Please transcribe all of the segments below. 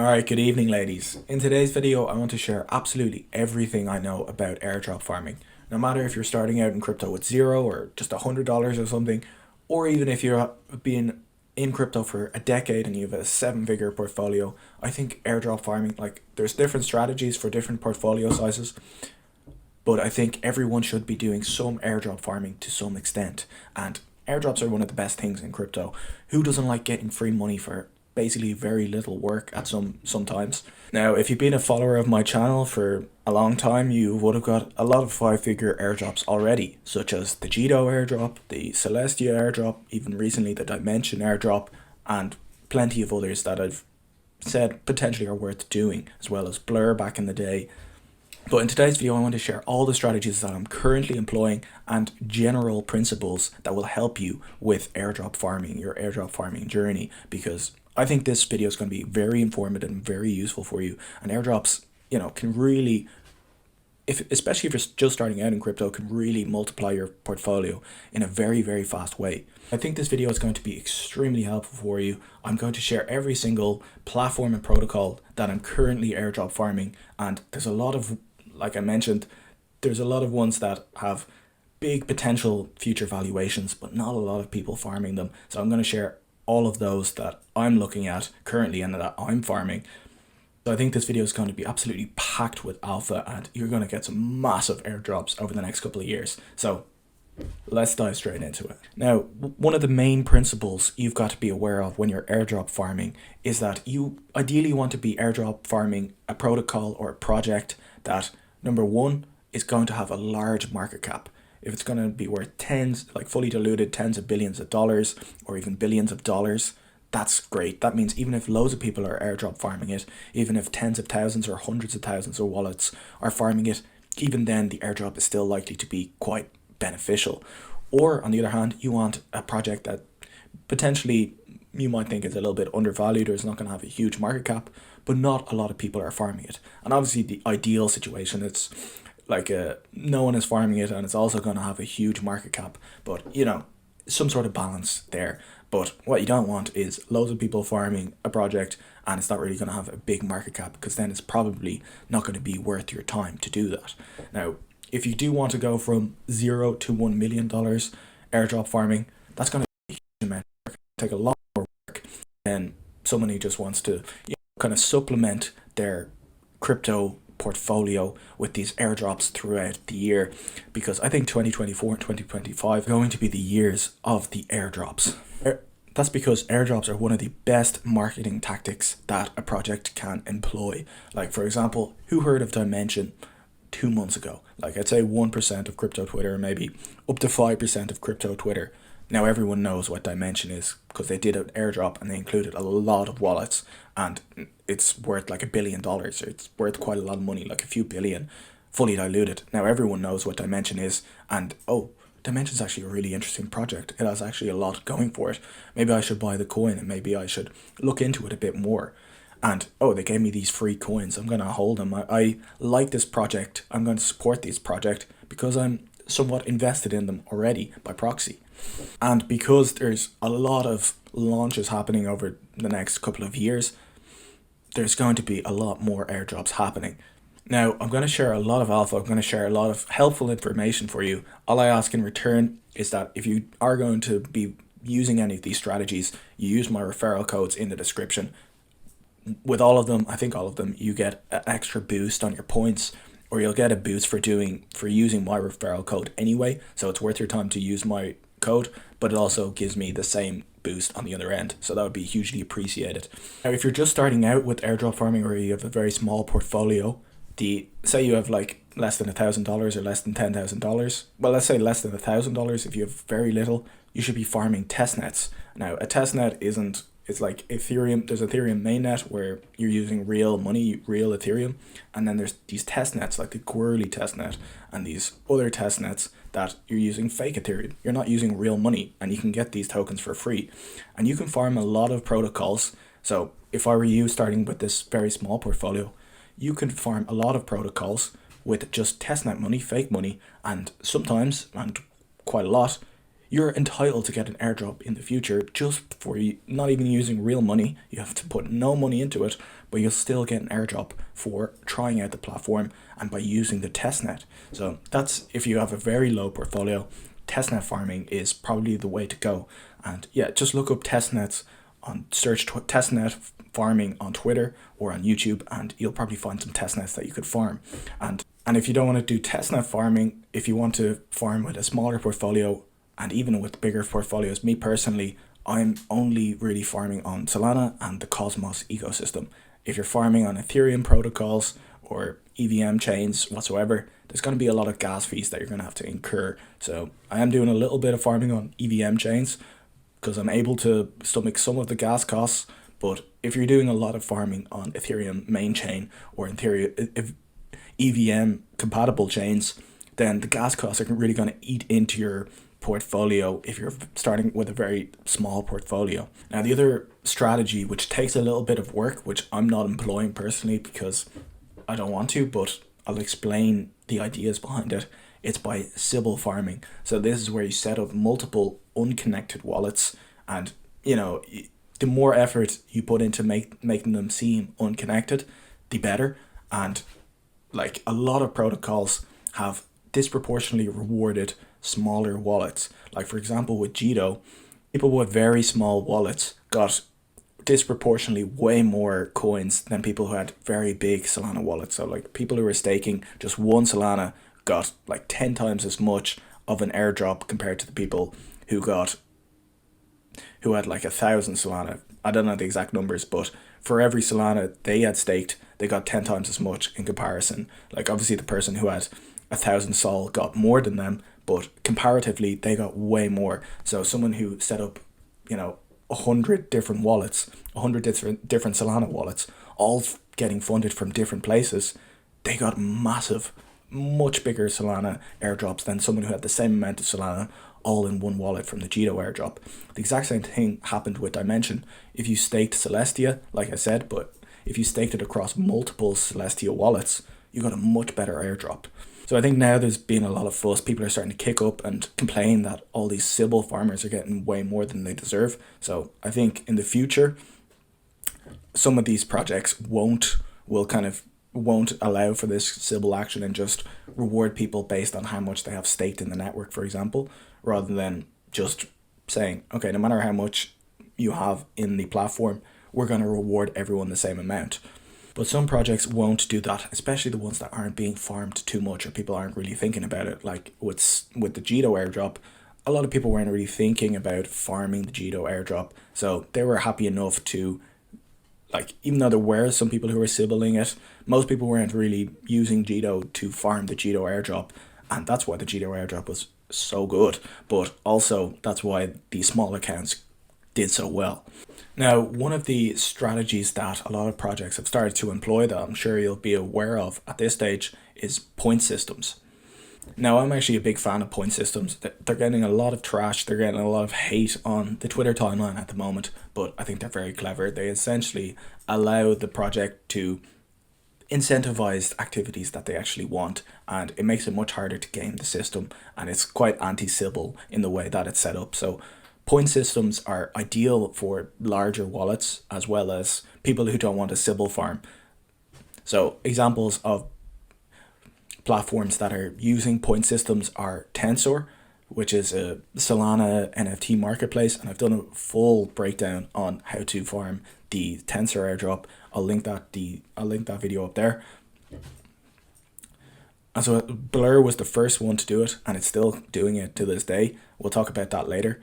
Alright, good evening ladies. In today's video I want to share absolutely everything I know about airdrop farming. No matter if you're starting out in crypto with zero or just $100 or something, or even if you're been in crypto for a decade and you have a 7-figure portfolio, I think airdrop farming, there's different strategies for different portfolio sizes, but I think everyone should be doing some airdrop farming to some extent. And airdrops are one of the best things in crypto. Who doesn't like getting free money for basically very little work at sometimes? Now, if you've been a follower of my channel for a long time, you would have got a lot of 5-figure airdrops already, such as the Jito airdrop, the Celestia airdrop, even recently the Dimension airdrop, and plenty of others that I've said potentially are worth doing, as well as Blur back in the day. But in today's video, I want to share all the strategies that I'm currently employing and general principles that will help you with airdrop farming, your airdrop farming journey, because I think this video is going to be very informative and very useful for you. And airdrops, can really, especially if you're just starting out in crypto, can really multiply your portfolio in a very, very fast way. I think this video is going to be extremely helpful for you. I'm going to share every single platform and protocol that I'm currently airdrop farming, and there's a lot of, like I mentioned, there's a lot of ones that have big potential future valuations, but not a lot of people farming them. So I'm going to share all of those that I'm looking at currently and that I'm farming. So I think this video is going to be absolutely packed with alpha, and you're going to get some massive airdrops over the next couple of years. So let's dive straight into it. Now, one of the main principles you've got to be aware of when you're airdrop farming is that you ideally want to be airdrop farming a protocol or a project that, number one, is going to have a large market cap. If it's going to be worth fully diluted tens of billions of dollars or even billions of dollars, that's great. That means even if loads of people are airdrop farming it, even if tens of thousands or hundreds of thousands of wallets are farming it, even then the airdrop is still likely to be quite beneficial. Or on the other hand, you want a project that potentially you might think is a little bit undervalued or is not going to have a huge market cap, but not a lot of people are farming it. And obviously the ideal situation, it's like no one is farming it and it's also going to have a huge market cap, but some sort of balance there. But what you don't want is loads of people farming a project and it's not really going to have a big market cap, because then it's probably not going to be worth your time to do that. Now, if you do want to go from $0 to $1 million airdrop farming, that's going to be a huge amount of work, take a lot more work than someone who just wants to kind of supplement their crypto portfolio with these airdrops throughout the year, because I think 2024 and 2025 are going to be the years of the airdrops. That's because airdrops are one of the best marketing tactics that a project can employ. Like, for example, who heard of Dimension 2 months ago? Like, I'd say 1% of crypto Twitter, maybe up to 5% of crypto Twitter. Now everyone knows what Dimension is because they did an airdrop and they included a lot of wallets, and it's worth like $1 billion. It's worth quite a lot of money, like a few billion, fully diluted. Now everyone knows what Dimension is, and Dimension is actually a really interesting project. It has actually a lot going for it. Maybe I should buy the coin and maybe I should look into it a bit more. And they gave me these free coins. I'm going to hold them. I like this project. I'm going to support this project because I'm somewhat invested in them already by proxy. And because there's a lot of launches happening over the next couple of years, there's going to be a lot more airdrops happening. Now, I'm going to share a lot of alpha. I'm going to share a lot of helpful information for you. All I ask in return is that if you are going to be using any of these strategies, you use my referral codes in the description. With all of them, I think all of them, you get an extra boost on your points, or you'll get a boost for using my referral code anyway. So it's worth your time to use my code, but it also gives me the same boost on the other end, so that would be hugely appreciated. Now, if you're just starting out with airdrop farming, or you have a very small portfolio, say you have like less than $1,000 or less than $10,000, well, let's say less than $1,000. If you have very little, you should be farming testnets. Now, a testnet it's like Ethereum. There's Ethereum mainnet where you're using real money, real Ethereum, and then there's these testnets like the Gwirly testnet and these other testnets that you're using fake Ethereum. You're not using real money, and you can get these tokens for free, and you can farm a lot of protocols. So if I were you starting with this very small portfolio, you can farm a lot of protocols with just testnet money, fake money, and sometimes, and quite a lot, you're entitled to get an airdrop in the future just for you, not even using real money. You have to put no money into it, but you'll still get an airdrop for trying out the platform and by using the testnet. So that's if you have a very low portfolio, testnet farming is probably the way to go. And yeah, just look up testnets on search testnet farming on Twitter or on YouTube, and you'll probably find some testnets that you could farm. And if you don't want to do testnet farming, if you want to farm with a smaller portfolio and even with bigger portfolios, me personally, I'm only really farming on Solana and the Cosmos ecosystem. If you're farming on Ethereum protocols or EVM chains whatsoever, there's going to be a lot of gas fees that you're going to have to incur. So I am doing a little bit of farming on EVM chains because I'm able to stomach some of the gas costs. But if you're doing a lot of farming on Ethereum main chain or Ethereum EVM compatible chains, then the gas costs are really going to eat into your portfolio if you're starting with a very small portfolio. Now, the other strategy, which takes a little bit of work, which I'm not employing personally because I don't want to, but I'll explain the ideas behind it. It's by Sybil farming. So this is where you set up multiple unconnected wallets, and the more effort you put into making them seem unconnected, the better. And like a lot of protocols have disproportionately rewarded smaller wallets. Like for example with Jito, people with very small wallets got disproportionately way more coins than people who had very big Solana wallets. So like people who were staking just one Solana got like 10 times as much of an airdrop compared to the people who had like 1,000 Solana. I don't know the exact numbers, but for every Solana they had staked, they got 10 times as much in comparison. Like obviously the person who had 1,000 Sol got more than them, but comparatively they got way more. So someone who set up 100 different wallets, 100 different Solana wallets, all getting funded from different places, they got massive, much bigger Solana airdrops than someone who had the same amount of Solana all in one wallet from the Jito airdrop. The exact same thing happened with Dimension. If you staked Celestia, like I said, but if you staked it across multiple Celestia wallets, you got a much better airdrop. So I think now there's been a lot of fuss. People are starting to kick up and complain that all these Sybil farmers are getting way more than they deserve. So I think in the future, some of these projects won't allow for this Sybil action and just reward people based on how much they have staked in the network, for example, rather than just saying, okay, no matter how much you have in the platform, we're going to reward everyone the same amount. But some projects won't do that, especially the ones that aren't being farmed too much or people aren't really thinking about it. Like with the Jito airdrop, a lot of people weren't really thinking about farming the Jito airdrop. So they were happy enough to, like, even though there were some people who were Sybiling it, most people weren't really using Jito to farm the Jito airdrop. And that's why the Jito airdrop was so good. But also that's why the small accounts did so well. Now, one of the strategies that a lot of projects have started to employ that I'm sure you'll be aware of at this stage is point systems. Now, I'm actually a big fan of point systems. They're getting a lot of trash, they're getting a lot of hate on the Twitter timeline at the moment, but I think they're very clever. They essentially allow the project to incentivize activities that they actually want, and it makes it much harder to game the system, and it's quite anti-Sybil in the way that it's set up. So point systems are ideal for larger wallets as well as people who don't want a Sybil farm. So examples of platforms that are using point systems are Tensor, which is a Solana NFT marketplace, and I've done a full breakdown on how to farm the Tensor airdrop. I'll link that video up there. And so Blur was the first one to do it, and it's still doing it to this day. We'll talk about that later.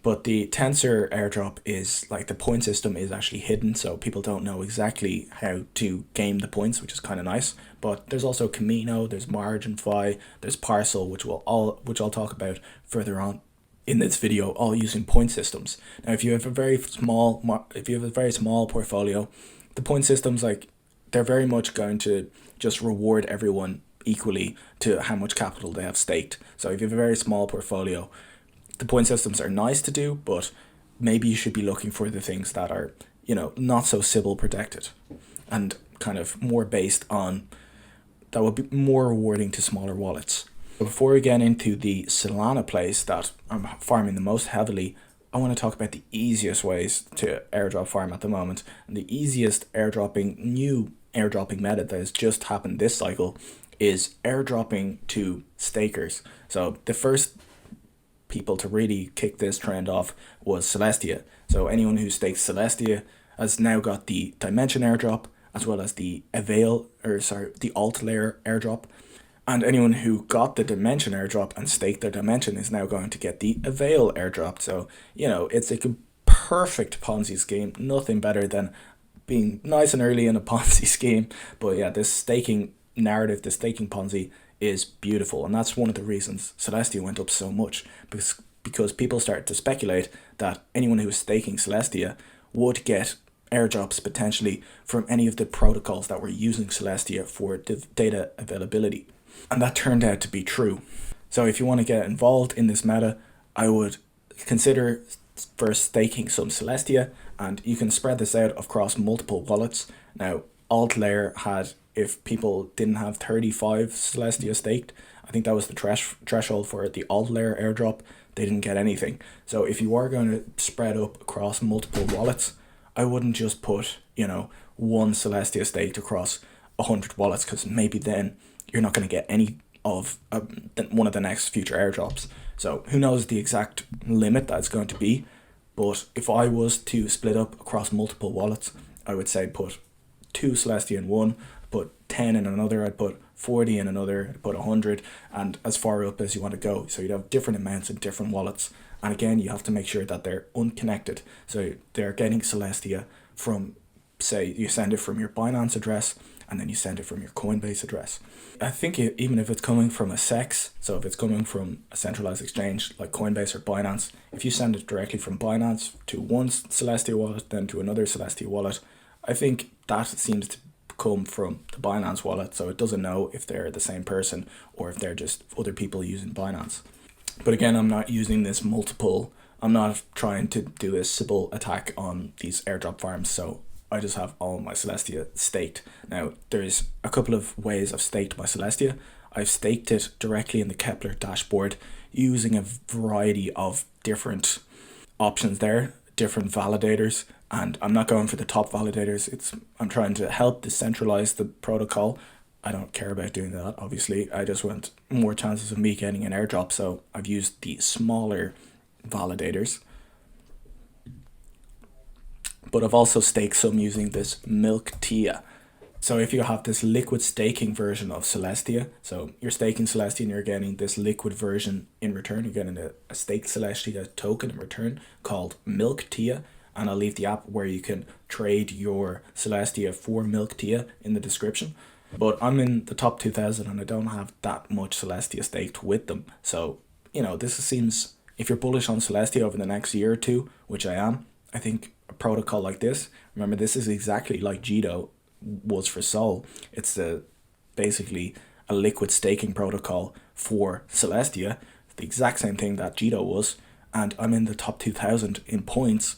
But the Tensor airdrop is like the point system is actually hidden, so people don't know exactly how to game the points, which is kind of nice. But there's also Camino, there's marginfi, there's PARCL, which I'll talk about further on in this video, all using point systems. Now, if you have a very small portfolio, the point systems, like, they're very much going to just reward everyone equally to how much capital they have staked. So if you have a very small portfolio, the point systems are nice to do, but maybe you should be looking for the things that are, not so Sybil protected and kind of more based on, that would be more rewarding to smaller wallets. Before we get into the Solana place that I'm farming the most heavily, I want to talk about the easiest ways to airdrop farm at the moment. And the easiest new airdropping method that has just happened this cycle is airdropping to stakers. So the first people to really kick this trend off was Celestia. So anyone who stakes Celestia has now got the Dimension airdrop as well as the the alt layer airdrop. And anyone who got the Dimension airdrop and staked their Dimension is now going to get the Avail airdrop. So, it's a perfect Ponzi scheme. Nothing better than being nice and early in a Ponzi scheme. But yeah, this staking narrative, the staking Ponzi is beautiful. And that's one of the reasons Celestia went up so much. Because people started to speculate that anyone who was staking Celestia would get airdrops potentially from any of the protocols that were using Celestia for data availability. And that turned out to be true. So if you want to get involved in this meta, I would consider first staking some Celestia, and you can spread this out across multiple wallets. Now, alt layer had, if people didn't have 35 Celestia staked, I think that was the threshold for the alt layer airdrop, they didn't get anything. So if you are going to spread up across multiple wallets, I wouldn't just put, one Celestia staked across 100 wallets, because maybe then you're not going to get any of one of the next future airdrops. So who knows the exact limit that's going to be. But if I was to split up across multiple wallets, I would say put 2 Celestia in one, put 10 in another, I'd put 40 in another, I'd put 100, and as far up as you want to go. So you'd have different amounts in different wallets. And again, you have to make sure that they're unconnected. So they're getting Celestia from, say, you send it from your Binance address, and then you send it from your Coinbase address. I think even if it's coming from a SEX, so if it's coming from a centralized exchange like Coinbase or Binance, if you send it directly from Binance to one Celestia wallet, then to another Celestia wallet, I think that seems to come from the Binance wallet, so it doesn't know if they're the same person or if they're just other people using Binance. But again, I'm not trying to do this Sybil attack on these airdrop farms, so I just have all my Celestia staked. Now, there's a couple of ways I've staked my Celestia. I've staked it directly in the Kepler dashboard using a variety of different options there, different validators, and I'm not going for the top validators. I'm trying to help decentralize the protocol. I don't care about doing that, obviously. I just want more chances of me getting an airdrop, so I've used the smaller validators. But I've also staked some using this Milk Tia. So if you have this liquid staking version of Celestia, so you're staking Celestia and you're getting this liquid version in return, you're getting a staked Celestia token in return called Milk Tia. And I'll leave the app where you can trade your Celestia for Milk Tia in the description. But I'm in the top 2,000 and I don't have that much Celestia staked with them. So, this seems, if you're bullish on Celestia over the next year or two, which I am, I think a protocol like this, remember this is exactly like Jito was for Sol. It's basically a liquid staking protocol for Celestia, the exact same thing that Jito was, and I'm in the top 2,000 in points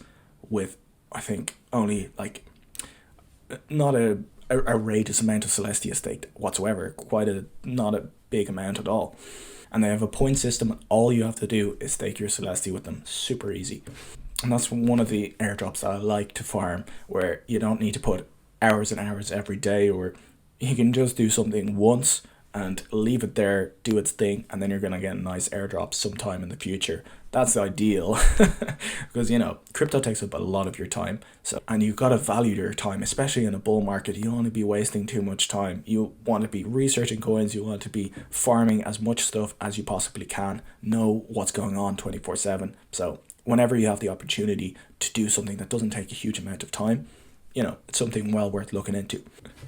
with, I think, only not a outrageous amount of Celestia staked whatsoever, not a big amount at all. And they have a point system, and all you have to do is stake your Celestia with them. Super easy. And that's one of the airdrops that I like to farm, where you don't need to put hours and hours every day, or you can just do something once and leave it there, do its thing, and then you're going to get a nice airdrop sometime in the future. That's ideal because, crypto takes up a lot of your time. And you've got to value your time, especially in a bull market. You don't want to be wasting too much time. You want to be researching coins. You want to be farming as much stuff as you possibly can. Know what's going on 24/7. So whenever you have the opportunity to do something that doesn't take a huge amount of time, it's something well worth looking into.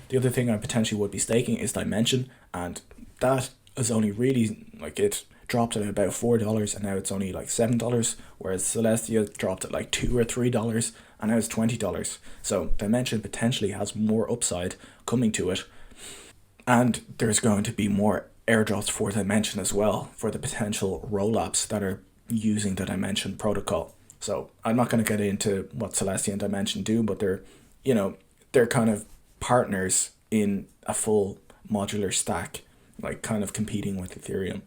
The other thing I potentially would be staking is Dimension, and that is only really, it dropped at about $4 and now it's only $7, whereas Celestia dropped at $2 or $3 and now it's $20. So Dimension potentially has more upside coming to it, and there's going to be more airdrops for Dimension as well, for the potential rollups that are using the Dimension protocol. So I'm not going to get into what Celestia and Dimension do, but they're kind of partners in a full modular stack, kind of competing with Ethereum,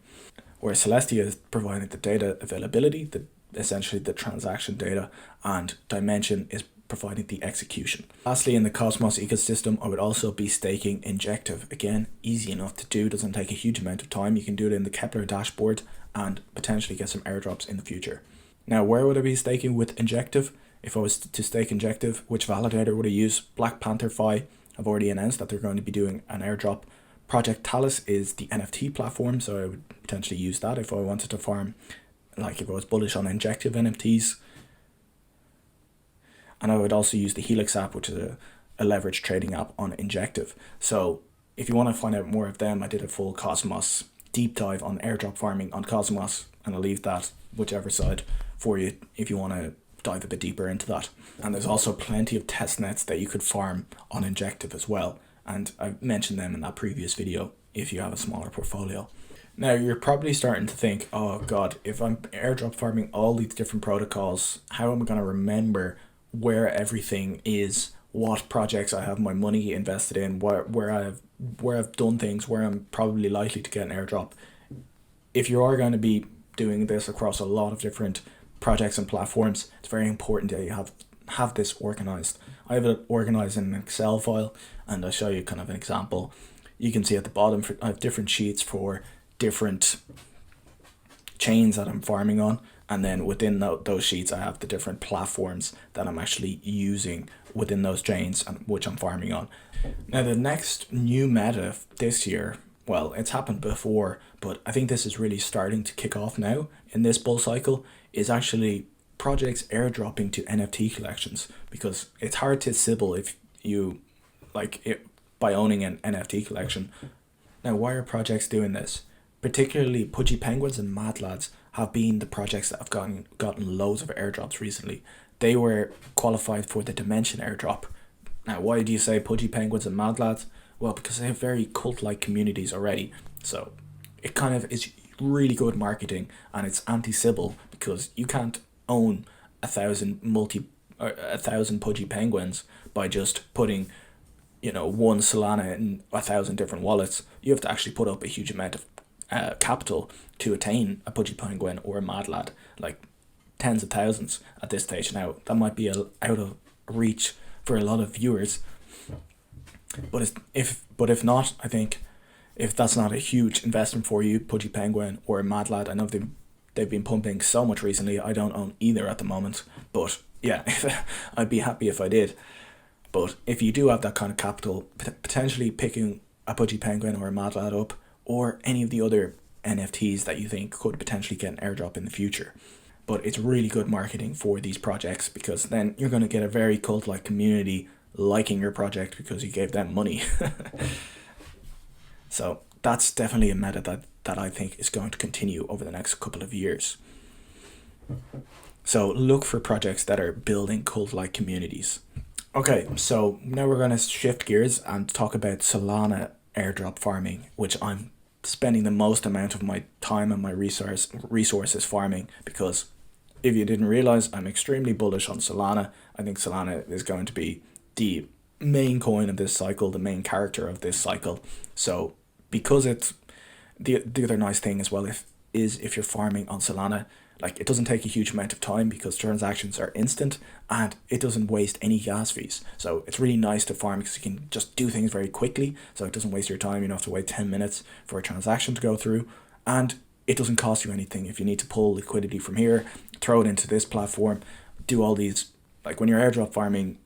where Celestia is providing the data availability, the essentially the transaction data, and Dimension is providing the execution. Lastly, in the Cosmos ecosystem, I would also be staking Injective. Again, easy enough to do, doesn't take a huge amount of time. You can do it in the Kepler dashboard and potentially get some airdrops in the future. Now, where would I be staking with Injective? If I was to stake Injective, which validator would I use? Black Panther Fi have already announced that they're going to be doing an airdrop. Project Talus is the NFT platform, so I would potentially use that if I wanted to farm, like if I was bullish on Injective NFTs. And I would also use the Helix app, which is a leverage trading app on Injective. So if you want to find out more of them, I did a full Cosmos deep dive on airdrop farming on Cosmos, and I'll leave that whichever side for you if you want to dive a bit deeper into that. And there's also plenty of test nets that you could farm on Injective as well, and I mentioned them in that previous video if you have a smaller portfolio. Now you're probably starting to think, oh god, if I'm airdrop farming all these different protocols, how am I going to remember where everything is, what projects I have my money invested in, where I've done things, where I'm probably likely to get an airdrop? If you are going to be doing this across a lot of different projects and platforms, it's very important that you have this organized. I have it organized in an Excel file, and I'll show you kind of an example. You can see at the bottom, I have different sheets for different chains that I'm farming on, and then within those sheets I have the different platforms that I'm actually using within those chains and which I'm farming on. Now the next new meta this year, well, it's happened before, but I think this is really starting to kick off now in this bull cycle, is actually projects airdropping to NFT collections, because it's hard to Sybil if you like it by owning an NFT collection. Now why are projects doing this? Particularly Pudgy Penguins and Mad Lads have been the projects that have gotten loads of airdrops recently. They were qualified for the Dimension airdrop. Now why do you say Pudgy Penguins and Mad Lads? Well, because they have very cult-like communities already, so it kind of is really good marketing, and it's anti-Sybil because you can't own 1,000 Pudgy Penguins by just putting, one Solana in 1,000 different wallets. You have to actually put up a huge amount of capital to attain a Pudgy Penguin or a Mad Lad, like tens of thousands at this stage. Now that might be out of reach for a lot of viewers, but if not, I think if that's not a huge investment for you, Pudgy Penguin or a Mad Lad, I know they've been pumping so much recently. I don't own either at the moment, but yeah, I'd be happy if I did. But if you do have that kind of capital, potentially picking a Pudgy Penguin or a Mad Lad up, or any of the other NFTs that you think could potentially get an airdrop in the future. But it's really good marketing for these projects, because then you're going to get a very cult-like community liking your project because you gave them money. So that's definitely a meta that I think is going to continue over the next couple of years. So look for projects that are building cult-like communities. Okay, so now we're going to shift gears and talk about Solana airdrop farming, which I'm spending the most amount of my time and my resources farming, because if you didn't realize, I'm extremely bullish on Solana. I think Solana is going to be the main coin of this cycle, the main character of this cycle. So because it's the other nice thing as well if you're farming on Solana, like it doesn't take a huge amount of time because transactions are instant and it doesn't waste any gas fees. So it's really nice to farm because you can just do things very quickly. So it doesn't waste your time. You don't have to wait 10 minutes for a transaction to go through, and it doesn't cost you anything. If you need to pull liquidity from here, throw it into this platform, do all these, like when you're airdrop farming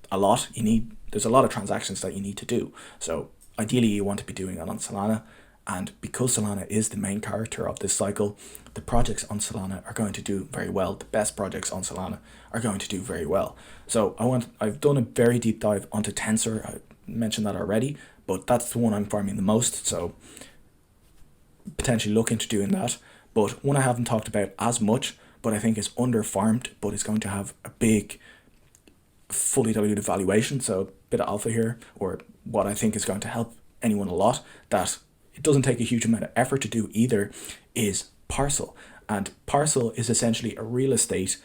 a lot, there's a lot of transactions that you need to do. So ideally you want to be doing it on Solana. And because Solana is the main character of this cycle, the projects on Solana are going to do very well. The best projects on Solana are going to do very well. So I've done a very deep dive onto Tensor. I mentioned that already, but that's the one I'm farming the most. So potentially look into doing that. But one I haven't talked about as much, but I think is under farmed, but it's going to have a big fully diluted valuation. So a bit of alpha here, or what I think is going to help anyone a lot, that it doesn't take a huge amount of effort to do either, is PARCL. And PARCL is essentially a real estate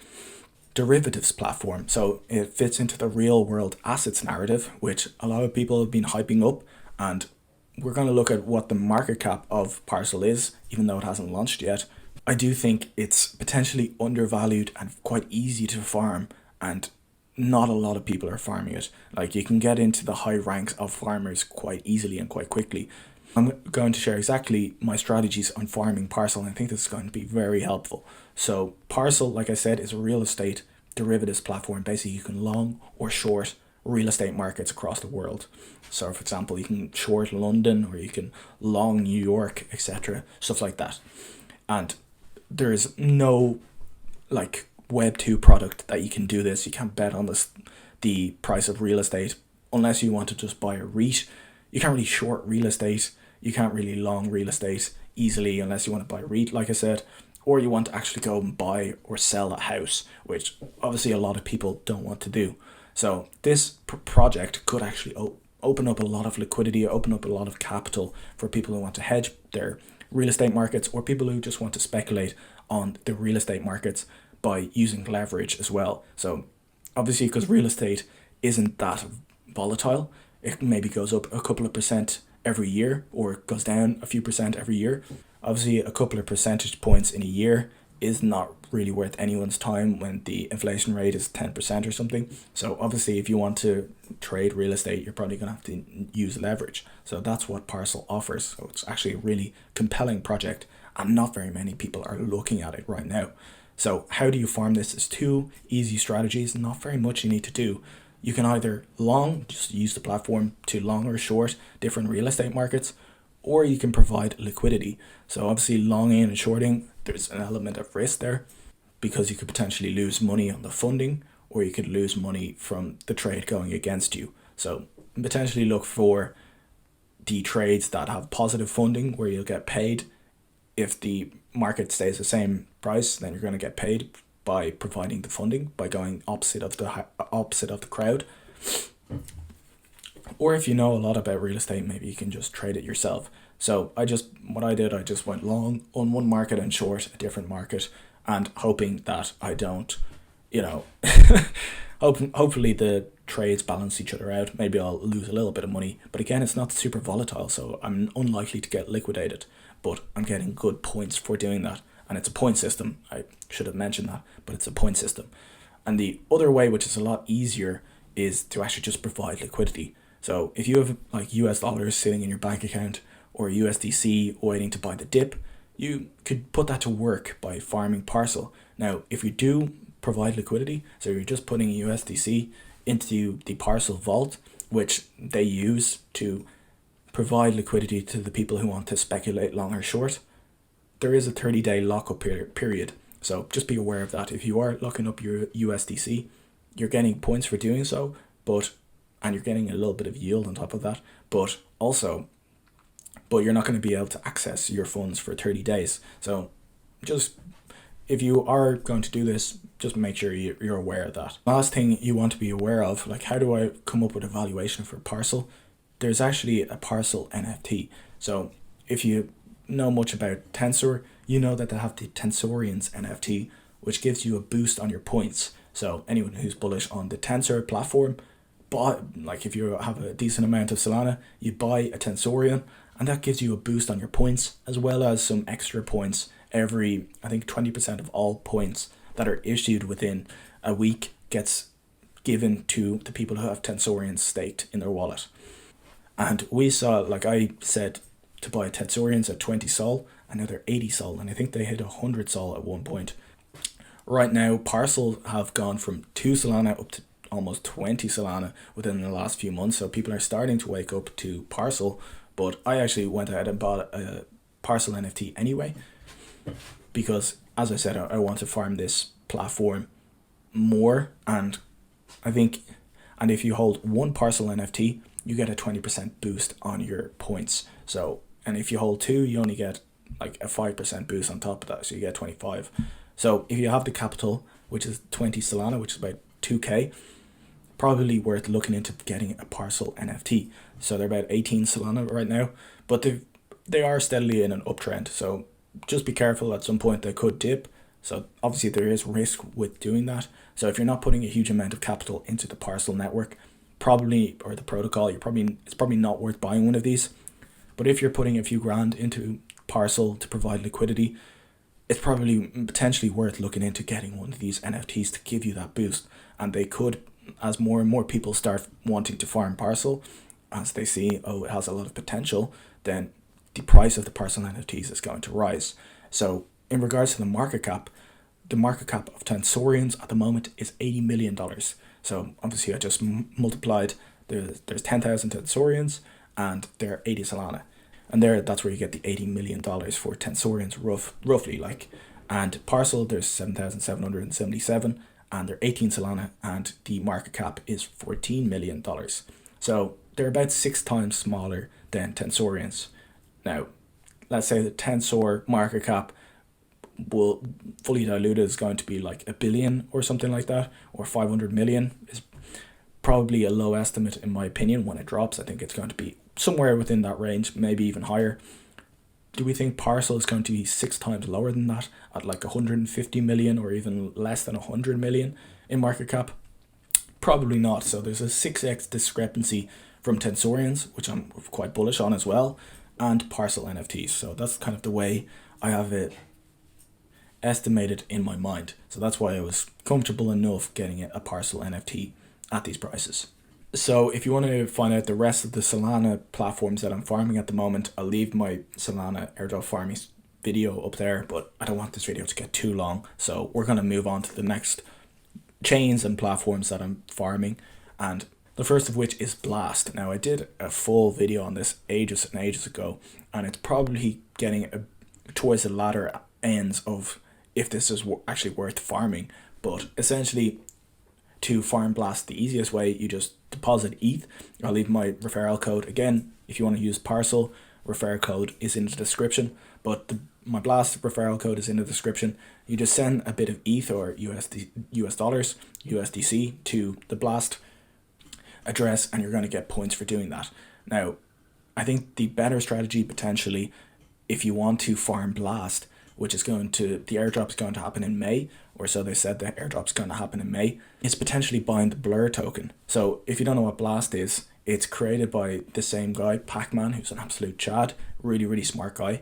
derivatives platform. So it fits into the real world assets narrative, which a lot of people have been hyping up. And we're going to look at what the market cap of PARCL is, even though it hasn't launched yet. I do think it's potentially undervalued and quite easy to farm, and not a lot of people are farming it. Like, you can get into the high ranks of farmers quite easily and quite quickly. I'm going to share exactly my strategies on farming Parcel, and I think this is going to be very helpful. So Parcel, like I said, is a real estate derivatives platform. Basically, you can long or short real estate markets across the world. So for example, you can short London, or you can long New York, etc., stuff like that. And there is no like Web 2 product that you can do this. You can't bet on the price of real estate unless you want to just buy a REIT. You can't really short real estate. You can't really long real estate easily unless you want to buy a REIT, like I said, or you want to actually go and buy or sell a house, which obviously a lot of people don't want to do. So this project could actually open up a lot of liquidity, open up a lot of capital for people who want to hedge their real estate markets, or people who just want to speculate on the real estate markets by using leverage as well. So obviously, because real estate isn't that volatile, it maybe goes up a couple of percent every year, or it goes down a few percent every year. Obviously, a couple of percentage points in a year is not really worth anyone's time when the inflation rate is 10% or something. So obviously, if you want to trade real estate, you're probably going to have to use leverage. So that's what Parcel offers. So it's actually a really compelling project, and not very many people are looking at it right now. So how do you farm this? There's two easy strategies, not very much you need to do. You can either long, just use the platform to long or short different real estate markets, or you can provide liquidity. So obviously, longing and shorting, there's an element of risk there, because you could potentially lose money on the funding, or you could lose money from the trade going against you. So potentially look for the trades that have positive funding, where you'll get paid. If the market stays the same price, then you're going to get paid by providing the funding, by going opposite of the crowd. Or if you know a lot about real estate, maybe you can just trade it yourself. So I just went long on one market and short a different market, and hoping that I don't, hopefully the trades balance each other out. Maybe I'll lose a little bit of money, but again, it's not super volatile, so I'm unlikely to get liquidated, but I'm getting good points for doing that. And it's a point system. I should have mentioned that, but it's a point system. And the other way, which is a lot easier, is to actually just provide liquidity. So if you have like US dollars sitting in your bank account, or USDC waiting to buy the dip, you could put that to work by farming Parcel. Now, if you do provide liquidity, so you're just putting USDC into the Parcel vault, which they use to provide liquidity to the people who want to speculate long or short, there is a 30-day lockup period. So just be aware of that. If you are locking up your USDC, you're getting points for doing so, and you're getting a little bit of yield on top of that, but you're not going to be able to access your funds for 30 days. So just, if you are going to do this, just make sure you're aware of that. Last thing you want to be aware of, like, how do I come up with a valuation for Parcel? There's actually a Parcel NFT. So if you know much about Tensor, you know that they have the Tensorians NFT, which gives you a boost on your points. So anyone who's bullish on the Tensor platform, if you have a decent amount of Solana, you buy a Tensorian, and that gives you a boost on your points, as well as some extra points. Every, I think 20% of all points that are issued within a week gets given to the people who have Tensorians staked in their wallet. And we saw, like I said, to buy Tensorians at 20 Sol, and now they're 80 Sol, and I think they hit 100 Sol at one point. Right now, Parcel have gone from 2 Solana up to almost 20 Solana within the last few months, so people are starting to wake up to Parcel. But I actually went ahead and bought a Parcel NFT anyway, because, as I said, I want to farm this platform more, and I think, and if you hold one Parcel NFT, you get a 20% boost on your points. So, and if you hold 2, you only get like a 5% boost on top of that, so you get 25. So if you have the capital, which is 20 Solana, which is about 2k, probably worth looking into getting a Parcel NFT. So they're about 18 Solana right now, but they are steadily in an uptrend. So just be careful, at some point they could dip. So obviously there is risk with doing that. So if you're not putting a huge amount of capital into the Parcel network, or the protocol, it's probably not worth buying one of these. But if you're putting a few grand into Parcel to provide liquidity, it's probably potentially worth looking into getting one of these NFTs to give you that boost. And they could, as more and more people start wanting to farm Parcel, as they see, oh, it has a lot of potential, then the price of the Parcel NFTs is going to rise. So in regards to the market cap of Tensorians at the moment is $80 million. So obviously I just multiplied, there's 10,000 Tensorians and there are 80 Solana. And that's where you get the $80 million for Tensorians, roughly like. And Parcel, there's 7,777 and they're 18 Solana and the market cap is $14 million. So they're about 6 times smaller than Tensorians. Now, let's say the Tensor market cap will fully diluted is going to be like $1 billion or something like that, or 500 million is probably a low estimate in my opinion. When it drops, I think it's going to be somewhere within that range, maybe even higher. Do we think Parcel is going to be 6 times lower than that at like 150 million or even less than 100 million in market cap? Probably not. So there's a 6x discrepancy from Tensorians, which I'm quite bullish on as well, and Parcel NFTs. So that's kind of the way I have it estimated in my mind. So that's why I was comfortable enough getting a Parcel NFT at these prices. So if you want to find out the rest of the Solana platforms that I'm farming at the moment, I'll leave my Solana airdrop farming video up there, but I don't want this video to get too long. So we're going to move on to the next chains and platforms that I'm farming, and the first of which is Blast. Now I did a full video on this ages and ages ago, and it's probably getting towards the latter ends of if this is actually worth farming. But essentially, to farm Blast, the easiest way, you just deposit ETH. I'll leave my referral code again. If you want to use Parcel, referral code is in the description, but my Blast referral code is in the description. You just send a bit of ETH or US dollars, USDC to the Blast address, and you're going to get points for doing that. Now, I think the better strategy potentially, if you want to farm Blast, which is the airdrop is going to happen in May, or so they said the airdrop's going to happen in May, is potentially buying the Blur token. So if you don't know what Blast is, it's created by the same guy, Pac-Man, who's an absolute chad, really, really smart guy.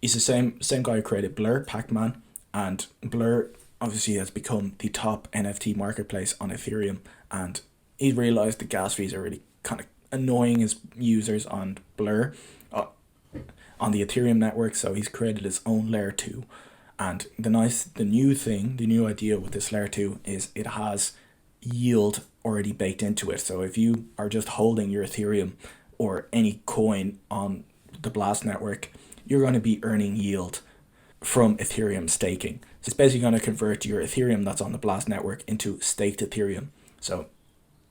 He's the same guy who created Blur, Pac-Man, and Blur obviously has become the top NFT marketplace on Ethereum, and he realized the gas fees are really kind of annoying his users on Blur, on the Ethereum network, so he's created his own layer 2. And the new idea with this layer 2 is it has yield already baked into it. So if you are just holding your Ethereum or any coin on the Blast network, you're going to be earning yield from Ethereum staking. So it's basically going to convert your Ethereum that's on the Blast network into staked Ethereum. So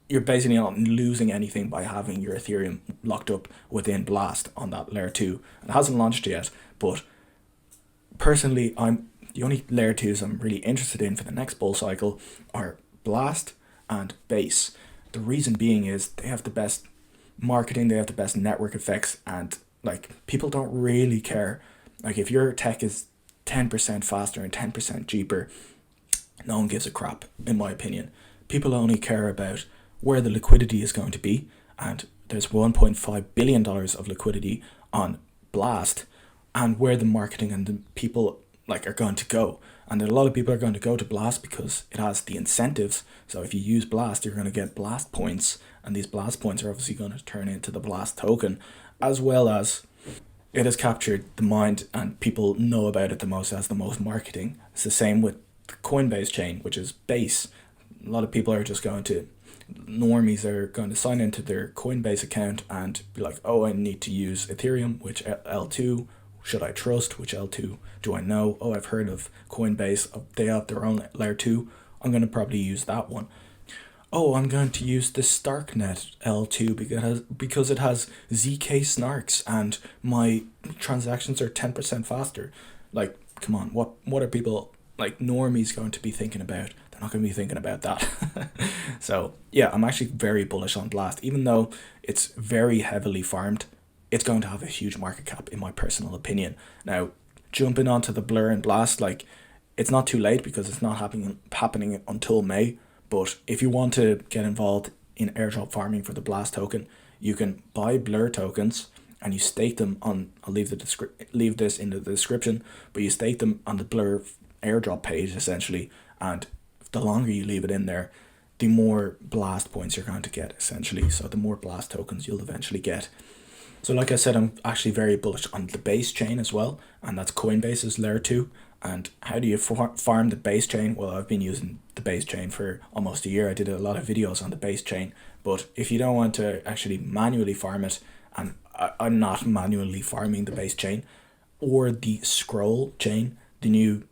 you're basically not losing anything by having your Ethereum locked up within Blast on that layer 2. It hasn't launched yet, but personally, the only layer 2s I'm really interested in for the next bull cycle are Blast and Base. The reason being is they have the best marketing, they have the best network effects, and like people don't really care. Like if your tech is 10% faster and 10% cheaper, no one gives a crap, in my opinion. People only care about where the liquidity is going to be, and there's $1.5 billion of liquidity on Blast, and where the marketing and the people are going to go. And a lot of people are going to go to Blast because it has the incentives. So if you use Blast, you're going to get Blast points, and these Blast points are obviously going to turn into the Blast token, as well as it has captured the mind and people know about it the most, as the most marketing. It's the same with the Coinbase chain, which is Base. A lot of people are just normies are going to sign into their Coinbase account and be like, oh, I need to use Ethereum, which L2 should I trust, which L2 do I know? Oh, I've heard of Coinbase, they have their own layer 2, I'm going to probably use that one. Oh, I'm going to use the Starknet L2 because it has ZK snarks and my transactions are 10% faster. Like, come on, what are people normies going to be thinking about? They're not going to be thinking about that. So yeah, I'm actually very bullish on Blast. Even though it's very heavily farmed, it's going to have a huge market cap in my personal opinion. Now, jumping onto the Blur and Blast, it's not too late because it's not happening until May. But if you want to get involved in airdrop farming for the Blast token, you can buy Blur tokens and you stake them on, I'll leave this in the description, but you stake them on the Blur airdrop page essentially, and the longer you leave it in there, the more blast points you're going to get essentially. So the more blast tokens you'll eventually get. So like I said, I'm actually very bullish on the base chain as well, and that's Coinbase's layer 2. And how do you farm the base chain? Well, I've been using the base chain for almost a year. I did a lot of videos on the base chain, but if you don't want to actually manually farm it, and I'm not manually farming the base chain, or the scroll chain, the new,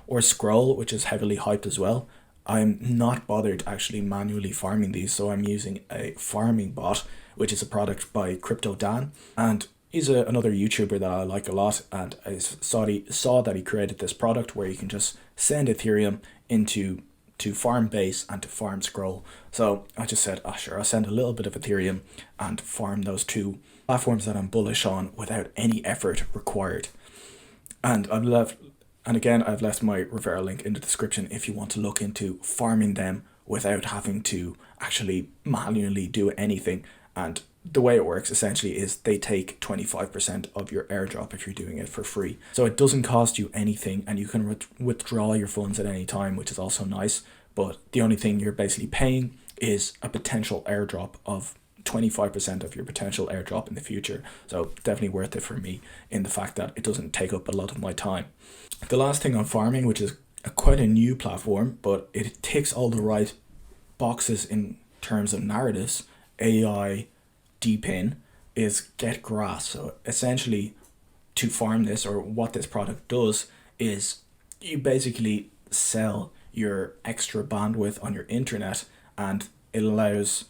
or scroll, which is heavily hyped as well, I'm not bothered actually manually farming these. So I'm using a farming bot, which is a product by Crypto Dan, and he's another YouTuber that I like a lot, and I saw that he created this product where you can just send Ethereum into to farm base and to farm scroll. So I just said, sure, I'll send a little bit of Ethereum and farm those two platforms that I'm bullish on without any effort required. And I've left my referral link in the description if you want to look into farming them without having to actually manually do anything. And the way it works essentially is they take 25% of your airdrop if you're doing it for free. So it doesn't cost you anything, and you can withdraw your funds at any time, which is also nice. But the only thing you're basically paying is a potential airdrop of 25% of your potential airdrop in the future. So definitely worth it for me in the fact that it doesn't take up a lot of my time. The last thing on farming, which is quite a new platform, but it ticks all the right boxes in terms of narratives, AI, deep in, is Get Grass. So essentially, to farm this, or what this product does, is you basically sell your extra bandwidth on your internet, and it allows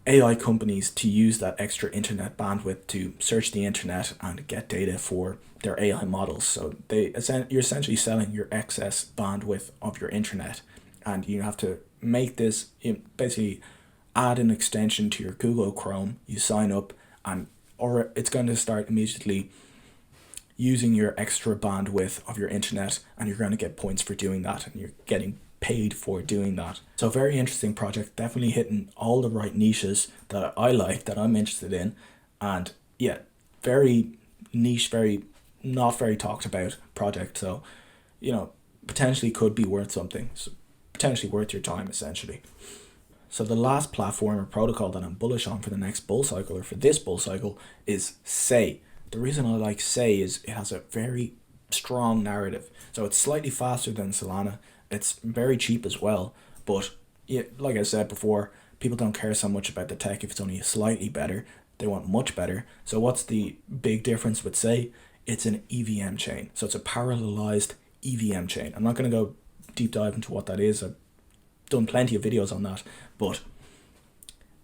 AI companies to use that extra internet bandwidth to search the internet and get data for their AI models. So you're essentially selling your excess bandwidth of your internet, and you have to make this, basically add an extension to your Google Chrome, you sign up, or it's going to start immediately using your extra bandwidth of your internet, and you're going to get points for doing that, and you're getting paid for doing that. So very interesting project, definitely hitting all the right niches that I like, that I'm interested in, and yeah, very niche, very not very talked about project. So, potentially could be worth something, so potentially worth your time essentially. So the last platform or protocol that I'm bullish on for the next bull cycle, or for this bull cycle, is Say. The reason I like Say is it has a very strong narrative. So it's slightly faster than Solana. It's very cheap as well. But yeah, like I said before, people don't care so much about the tech if it's only slightly better. They want much better. So what's the big difference with Say? It's an EVM chain. So it's a parallelized EVM chain. I'm not going to go deep dive into what that is. I've done plenty of videos on that, but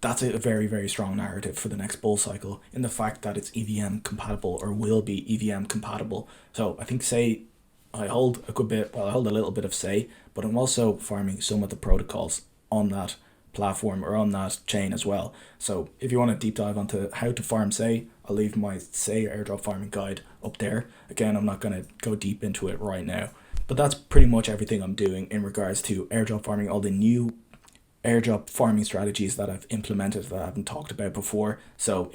that's a very, very strong narrative for the next bull cycle, in the fact that it's EVM compatible, or will be EVM compatible. So I think Say, I hold a little bit of Say, but I'm also farming some of the protocols on that platform or on that chain as well. So if you want to deep dive onto how to farm Say, I'll leave my Say airdrop farming guide up there. Again, I'm not going to go deep into it right now. But that's pretty much everything I'm doing in regards to airdrop farming, all the new airdrop farming strategies that I've implemented that I haven't talked about before. So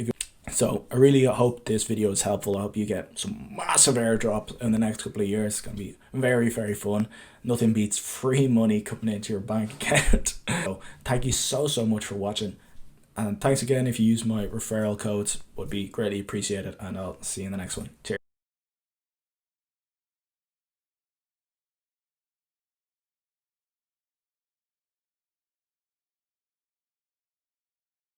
I really hope this video is helpful. I hope you get some massive airdrops in the next couple of years. It's going to be very, very fun. Nothing beats free money coming into your bank account. So thank you so much for watching. And thanks again. If you use my referral codes, would be greatly appreciated. And I'll see you in the next one. Cheers.